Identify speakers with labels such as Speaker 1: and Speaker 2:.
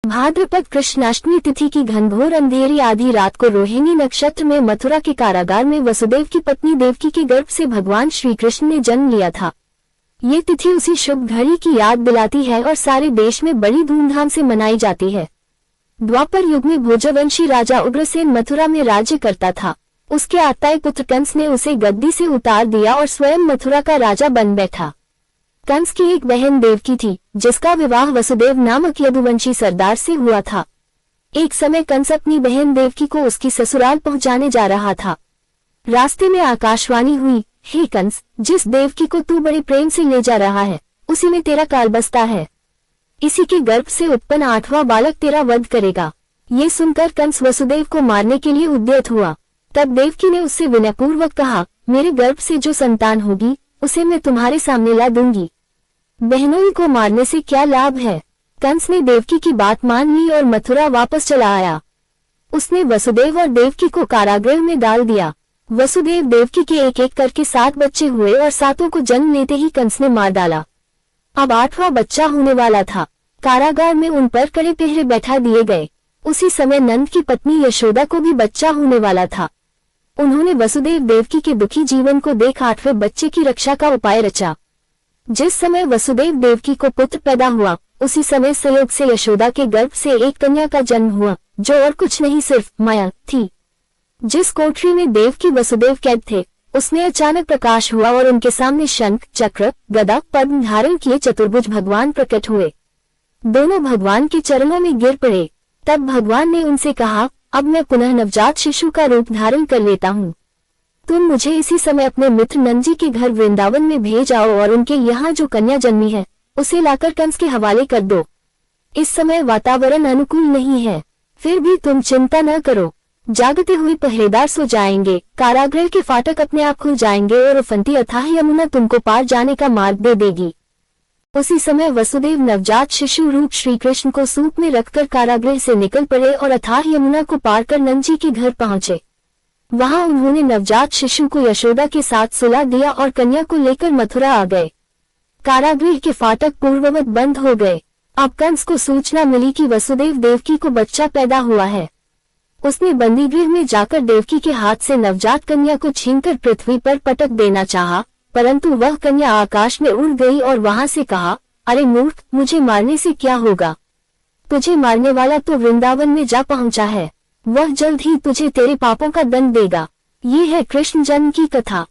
Speaker 1: भाद्रपद कृष्णाष्टमी तिथि की घनघोर अंधेरी आधी रात को रोहिणी नक्षत्र में मथुरा के कारागार में वसुदेव की पत्नी देवकी के गर्भ से भगवान श्री कृष्ण ने जन्म लिया था। ये तिथि उसी शुभ घड़ी की याद दिलाती है और सारे देश में बड़ी धूमधाम से मनाई जाती है। द्वापर युग में भोजवंशी राजा उग्रसेन मथुरा में राज्य करता था। उसके आताए पुत्र कंस ने उसे गद्दी से उतार दिया और स्वयं मथुरा का राजा बन बैठा। कंस की एक बहन देवकी थी, जिसका विवाह वसुदेव नामक यदुवंशी सरदार से हुआ था। एक समय कंस अपनी बहन देवकी को उसकी ससुराल पहुंचाने जा रहा था। रास्ते में आकाशवाणी हुई, हे कंस, जिस देवकी को तू बड़े प्रेम से ले जा रहा है, उसी में तेरा काल बसता है। इसी के गर्भ से उत्पन्न 8वां बालक तेरा वध करेगा। ये सुनकर कंस वसुदेव को मारने के लिए उद्यत हुआ। तब देवकी ने उससे विनयपूर्वक कहा, मेरे गर्भ से जो संतान होगी, उसे मैं तुम्हारे सामने ला दूंगी। बहनोई को मारने से क्या लाभ है। कंस ने देवकी की बात मान ली और मथुरा वापस चला आया। उसने वसुदेव और देवकी को कारागृह में डाल दिया। वसुदेव देवकी के एक एक करके 7 बच्चे हुए और 7 को जन्म लेते ही कंस ने मार डाला। अब 8वां बच्चा होने वाला था। कारागार में उन पर कड़े पहरे बैठा दिए गए। उसी समय नंद की पत्नी यशोदा को भी बच्चा होने वाला था। उन्होंने वसुदेव देवकी के दुखी जीवन को देख 8वें बच्चे की रक्षा का उपाय रचा। जिस समय वसुदेव देवकी को पुत्र पैदा हुआ, उसी समय संयोग से यशोदा के गर्भ से एक कन्या का जन्म हुआ, जो और कुछ नहीं सिर्फ माया थी। जिस कोठरी में देवकी वसुदेव कैद थे, उसमें अचानक प्रकाश हुआ और उनके सामने शंख, चक्र, गदा, पद्म धारण किए चतुर्भुज भगवान प्रकट हुए। दोनों भगवान के चरणों में गिर पड़े। तब भगवान ने उनसे कहा, अब मैं पुनः नवजात शिशु का रूप धारण कर लेता हूँ। तुम मुझे इसी समय अपने मित्र नंदजी के घर वृंदावन में भेज आओ और उनके यहाँ जो कन्या जन्मी है, उसे लाकर कंस के हवाले कर दो। इस समय वातावरण अनुकूल नहीं है, फिर भी तुम चिंता न करो। जागते हुए पहरेदार सो जाएंगे, कारागृह के फाटक अपने आप खुल जाएंगे और उफनती अथाह यमुना तुमको पार जाने का मार्ग दे देगी। उसी समय वसुदेव नवजात शिशु रूप श्री कृष्ण को सूप में रखकर कारागृह से निकल पड़े और अथाह यमुना को पार कर नंदजी के घर पहुंचे। वहां उन्होंने नवजात शिशु को यशोदा के साथ सुला दिया और कन्या को लेकर मथुरा आ गए। कारागृह के फाटक पूर्ववत बंद हो गए। अब कंस को सूचना मिली कि वसुदेव देवकी को बच्चा पैदा हुआ है। उसने बंदीगृह में जाकर देवकी के हाथ से नवजात कन्या को छीनकर पृथ्वी पर पटक देना चाहा, परंतु वह कन्या आकाश में उड़ गई और वहां से कहा, अरे मूर्ख, मुझे मारने से क्या होगा। तुझे मारने वाला तो वृंदावन में जा पहुंचा है। वह जल्द ही तुझे तेरे पापों का दंड देगा। ये है कृष्ण जन्म की कथा।